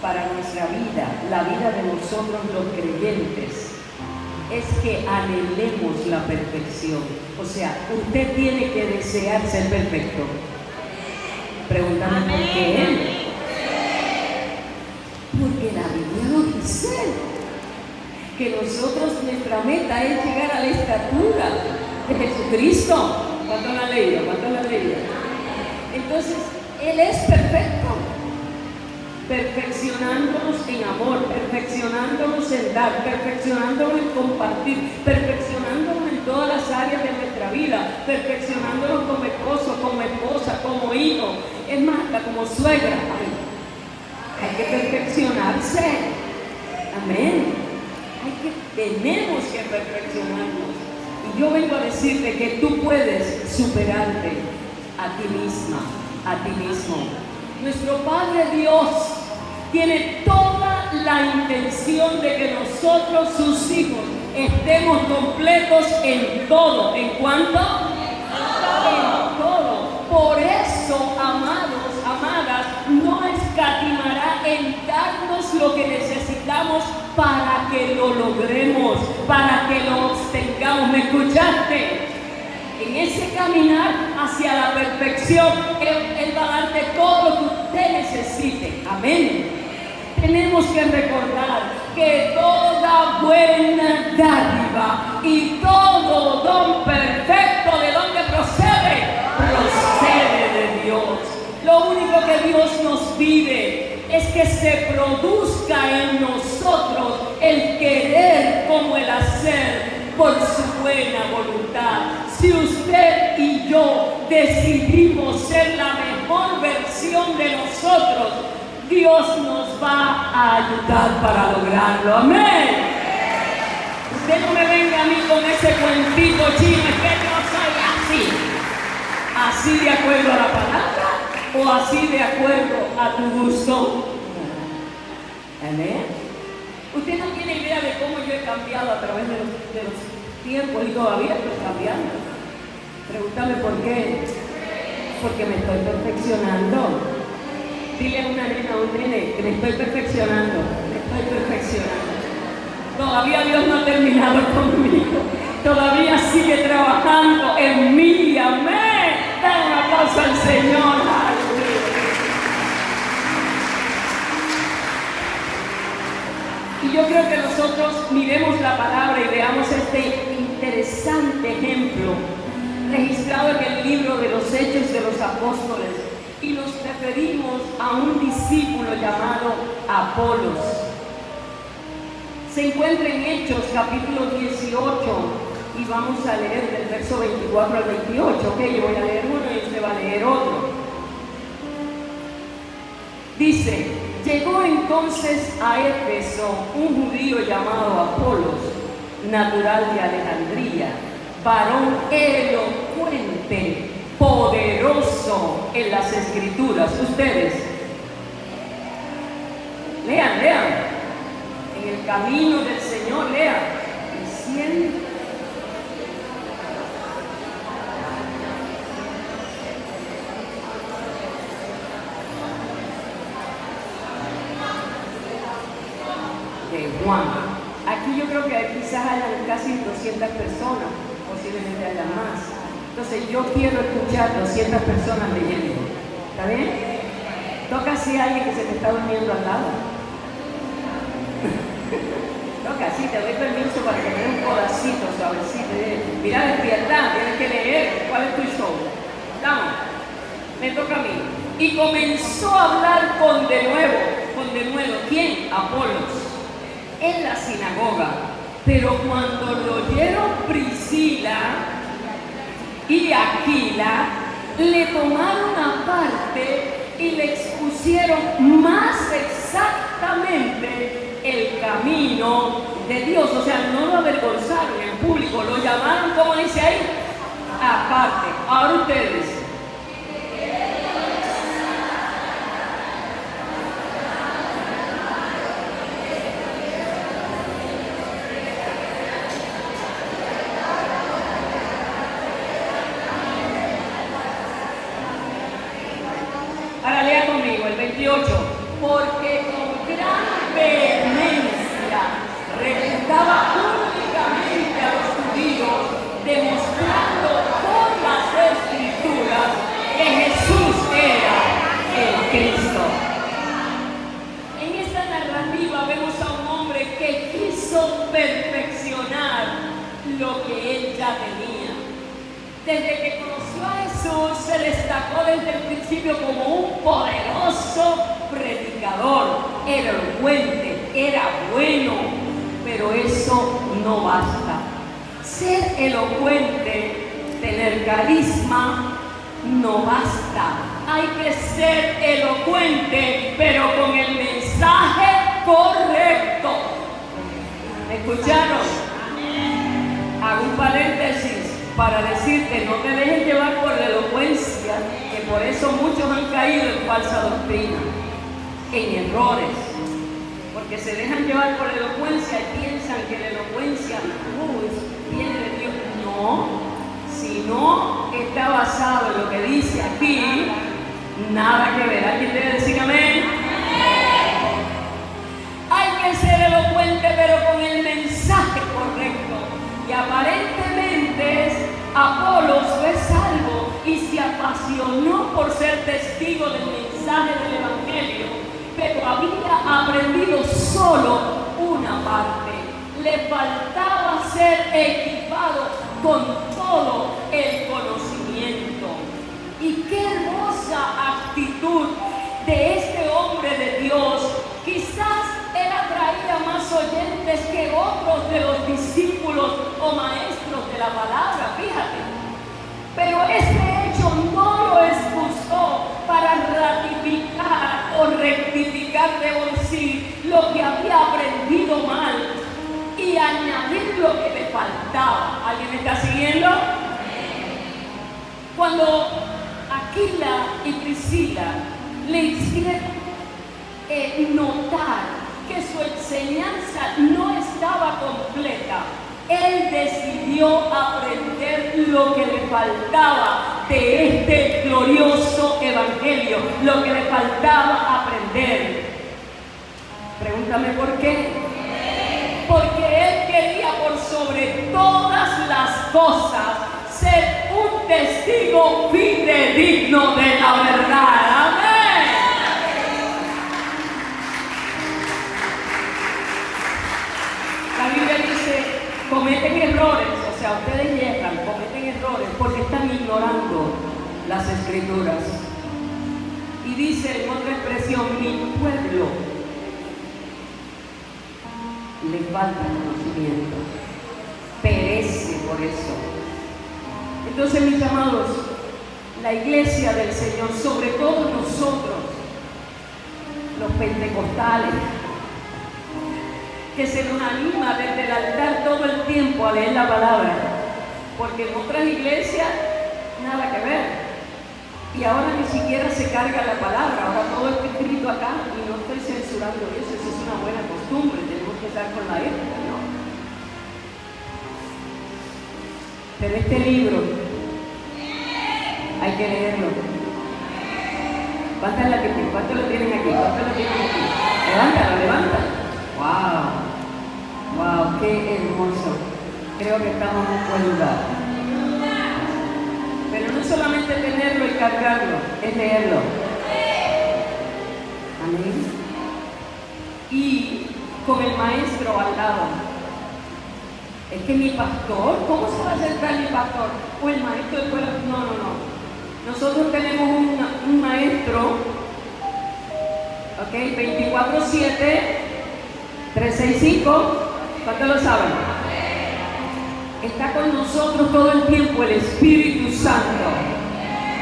para nuestra vida, la vida de nosotros los creyentes, es que anhelemos la perfección. O sea, usted tiene que desear ser perfecto. Pregúntame por qué. Porque la Biblia lo dice, que nosotros, nuestra meta es llegar a la estatura de Jesucristo. ¿Cuánto la han leído? ¿Cuánto la han leído? Entonces, Él es perfecto, perfeccionándonos en amor, perfeccionándonos en dar, perfeccionándonos en compartir, perfeccionándonos en todas las áreas de nuestra vida, perfeccionándonos como esposo, como esposa, como hijo, es más, hasta como suegra. Hay que perfeccionarse. Amén. Tenemos que perfeccionarnos. Y yo vengo a decirte que tú puedes superarte a ti misma, a ti mismo. Nuestro Padre Dios tiene toda la intención de que nosotros, sus hijos, estemos completos en todo. ¿En cuánto? En todo. Por eso, amados, amadas, no escatimará en darnos lo que necesitamos para que lo logremos, para que lo obtengamos. ¿Me escuchaste? En ese caminar hacia la perfección, Él va a darte todo lo que usted necesite. Amén. Tenemos que recordar que toda buena dádiva y todo don perfecto, ¿de dónde procede? Procede de Dios. Lo único que Dios nos pide es que se produzca en nosotros el querer como el hacer por su buena voluntad. Si usted y yo decidimos ser la mejor versión de nosotros, Dios nos va a ayudar para lograrlo. Amén. Usted no me venga a mí con ese cuentito chino, es que yo soy así de acuerdo a la palabra o así de acuerdo a tu gusto. Amén. Usted no tiene idea de cómo yo he cambiado a través de los tiempos y todavía estoy cambiando. Pregúntame por qué. Porque me estoy perfeccionando. Dile a una nena o un nene que me estoy perfeccionando. Me estoy perfeccionando. Todavía Dios no ha terminado conmigo. Todavía sigue trabajando en mí. Amén. Dale un aplauso al Señor. Y yo creo que nosotros miremos la palabra y veamos este interesante ejemplo registrado en el libro de los Hechos de los Apóstoles, y nos referimos a un discípulo llamado Apolos. Se encuentra en Hechos capítulo 18 y vamos a leer del verso 24 al 28. Ok, yo voy a leer uno y usted va a leer otro. Dice: llegó entonces a Éfeso un judío llamado Apolos, natural de Alejandría, varón elocuente, poderoso en las Escrituras. Ustedes, lean. En el camino del Señor, lean. Diciendo. Juan. Aquí yo creo que quizás hayan casi 200 personas, posiblemente haya más. Entonces yo quiero escuchar 200 personas leyendo. ¿Está bien? Toca así a alguien que se te está durmiendo al lado. Toca así, te doy permiso para que me dé un codacito, suavecito. Mira, despierta, tienes que leer. ¿Cuál es tu show? Vamos, me toca a mí. Y comenzó a hablar con denuedo. ¿Quién? Apolos. En la sinagoga. Pero cuando lo oyeron Priscila y Aquila, le tomaron aparte y le expusieron más exactamente el camino de Dios. O sea, no lo avergonzaron en público, lo llamaron, como dice ahí, aparte. Ahora ustedes. Ahora lea conmigo el 28. Porque con quiso perfeccionar lo que él ya tenía. Desde que conoció a Jesús, se destacó desde el principio como un poderoso predicador, era elocuente, era bueno, pero eso no basta. Ser elocuente, tener carisma, no basta. Hay que ser elocuente, pero con el mensaje correcto. ¿Me escucharon? Hago un paréntesis para decirte, no te dejes llevar por la elocuencia, que por eso muchos han caído en falsa doctrina, en errores, porque se dejan llevar por la elocuencia y piensan que la elocuencia viene de Dios. No, si no está basado en lo que dice aquí, nada que ver. ¿Alguien debe decir amén? Hay que ser elocuente, pero con el mensaje correcto. Y aparentemente Apolos fue salvo y se apasionó por ser testigo del mensaje del Evangelio, pero había aprendido solo una parte. Le faltaba ser equipado con todo el conocimiento. Y qué hermosa actitud de este hombre de Dios. Quizás él atraía más oyentes que otros de los discípulos o maestros de la palabra, fíjate. Pero este hecho no lo excusó para ratificar o rectificar, debo decir, lo que había aprendido mal y añadir lo que le faltaba. ¿Alguien me está siguiendo? Cuando Aquila y Priscila le hicieron notar que su enseñanza no estaba completa, él decidió aprender lo que le faltaba de este glorioso evangelio, lo que le faltaba aprender. Pregúntame por qué. Porque él quería por sobre todas las cosas ser un testigo fidedigno de la verdad. Amén. La Biblia dice, cometen errores, o sea, ustedes llegan, cometen errores porque están ignorando las escrituras. Y dice en otra expresión, mi pueblo le falta conocimiento, perece por eso. Entonces, mis amados, la iglesia del Señor, sobre todo nosotros, los pentecostales, que se nos anima desde el altar todo el tiempo a leer la palabra, porque en otras iglesias nada que ver, y ahora ni siquiera se carga la palabra, ahora todo está escrito acá, y no estoy censurando eso, eso es una buena costumbre, tenemos que estar con la época, ¿no? Pero este libro hay que leerlo. ¿Cuántos lo tienen aquí? ¿Cuántos lo tienen aquí? Levántalo, levántalo. ¡Wow! ¡Qué hermoso! Creo que estamos en un buen lugar. Pero no solamente tenerlo y cargarlo, es leerlo. Amén. Y con el maestro al lado. Es que mi pastor, ¿cómo se va a acercar mi pastor? O el maestro del pueblo. No. Nosotros tenemos un maestro, ¿ok? 24/7, 365, ¿cuántos lo saben? Está con nosotros todo el tiempo el Espíritu Santo.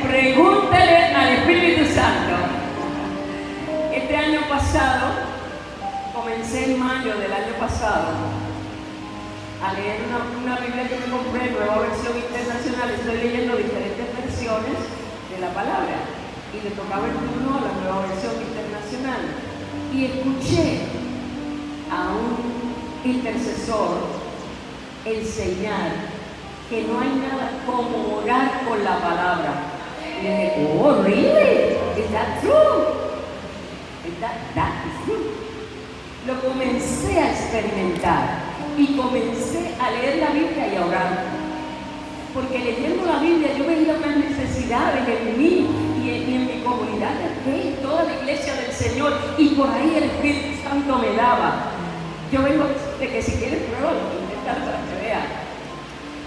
Pregúntale al Espíritu Santo. Este año pasado, comencé en mayo del año pasado a leer una Biblia que me compré, nueva versión internacional. Estoy leyendo diferentes versiones de la palabra y le tocaba el turno a la nueva versión internacional y escuché a un intercesor enseñar que no hay nada como orar con la palabra. Y le dije, oh, really? Is that true? That is true. Lo comencé a experimentar y comencé a leer la Biblia y a orar. Porque leyendo la Biblia yo veía unas necesidades en mí y en mi comunidad de fe, en toda la iglesia del Señor, y por ahí el Espíritu Santo me daba Yo vengo a decirte que si quieres pruébalo, inténtalo para que veas.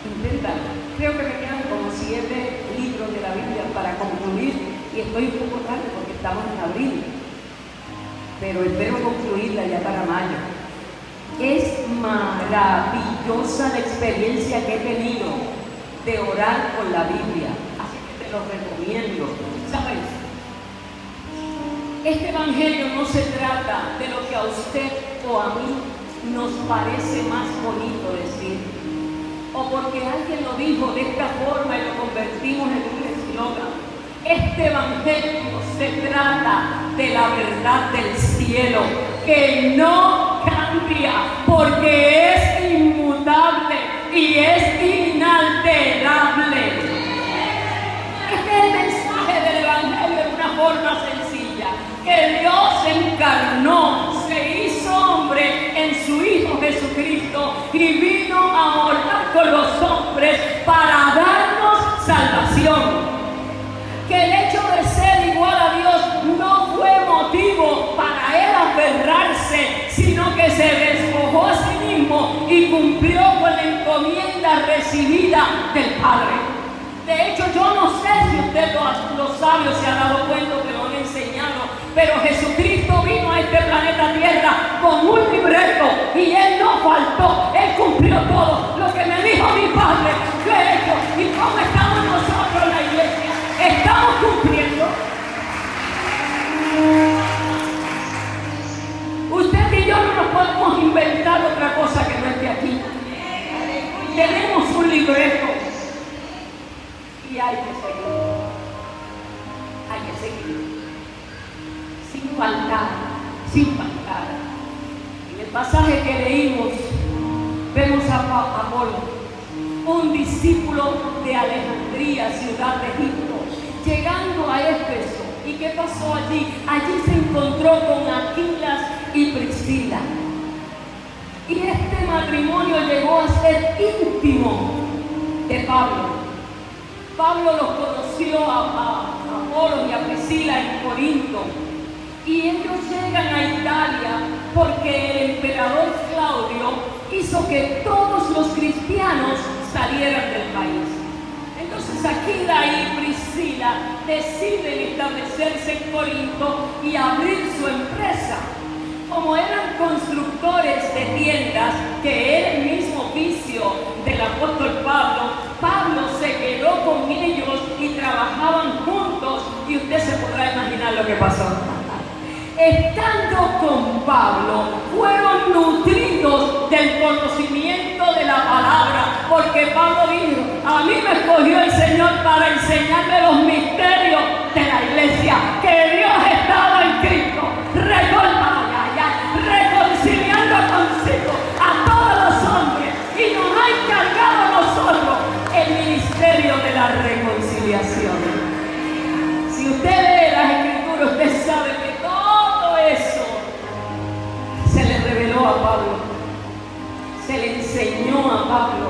Inténtalo. Creo que me quedan como 7 libros de la Biblia para concluir y estoy un poco tarde porque estamos en abril. Pero espero concluirla ya para mayo. Es maravillosa la experiencia que he tenido de orar con la Biblia. Así que te lo recomiendo. ¿Sabes? Este evangelio no se trata de lo que a usted o a mí nos parece más bonito decir, o porque alguien lo dijo de esta forma y lo convertimos en un eslogan. Este evangelio se trata de la verdad del cielo, que no cambia, porque es inmutable y es inalterable. Este es el mensaje del evangelio de una forma sencilla, que Dios se encarnó, se hizo hombre en su Hijo Jesucristo y vino a morar con los hombres para darnos salvación. Que el hecho de ser igual a Dios no fue motivo para él aferrarse, sino que se despojó a sí mismo y cumplió con la encomienda recibida del Padre. De hecho, yo no sé si usted lo sabe o se ha dado cuenta que lo han enseñado, pero Jesucristo vino a este planeta Tierra con un libreto y Él no faltó, Él cumplió todo lo que me dijo mi Padre, yo he hecho. ¿Y cómo estamos nosotros en la iglesia? ¿Estamos cumpliendo? Usted y yo no nos podemos inventar otra cosa que no esté aquí. Tenemos un libreto y hay que seguir. Hay que seguir. Sin faltar, sin faltar. En el pasaje que leímos, vemos a Apolo, un discípulo de Alejandría, ciudad de Egipto, llegando a Éfeso. ¿Y qué pasó allí? Allí se encontró con Aquilas y Priscila. Y este matrimonio llegó a ser íntimo de Pablo. Pablo los conoció a Apolo y a Priscila en Corinto. Y ellos llegan a Italia porque el emperador Claudio hizo que todos los cristianos salieran del país. Entonces Aquila y Priscila deciden establecerse en Corinto y abrir su empresa. Como eran constructores de tiendas, que era el mismo oficio del apóstol Pablo, Pablo se quedó con ellos y trabajaban juntos, y usted se podrá imaginar lo que pasó. Estando con Pablo, fueron nutridos del conocimiento de la palabra, porque Pablo dijo: a mí me escogió el Señor para enseñarme los misterios de la iglesia, que Dios estaba en Cristo, reconciliando consigo a todos los hombres, y nos ha encargado a nosotros el ministerio de la reconciliación. Si usted lee las Escrituras, usted sabe que eso se le reveló a Pablo, se le enseñó a Pablo.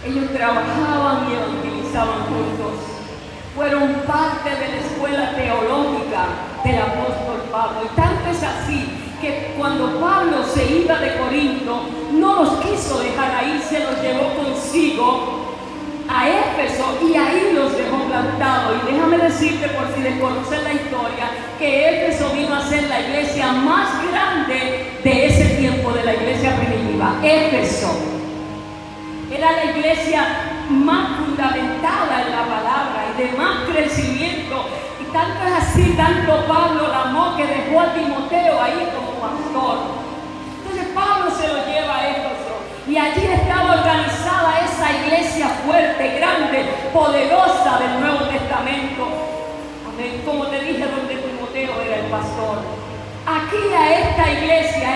Ellos trabajaban y evangelizaban juntos, fueron parte de la escuela teológica del apóstol Pablo. Y tanto es así que cuando Pablo se iba de Corinto, no los quiso dejar ahí, se los llevó consigo a Éfeso y ahí los dejó plantados. Y déjame decirte, por si desconocen la historia, que Éfeso vino a ser la iglesia más grande de ese tiempo, de la iglesia primitiva. Éfeso era la iglesia más fundamentada en la palabra y de más crecimiento. Y tanto es así, tanto Pablo la amó que dejó a Timoteo ahí como pastor. Entonces Pablo se lo lleva a Éfeso. Y allí estaba organizada esa iglesia fuerte, grande, poderosa del Nuevo Testamento. Amén. Como te dije, donde Timoteo era el pastor. Aquí a esta iglesia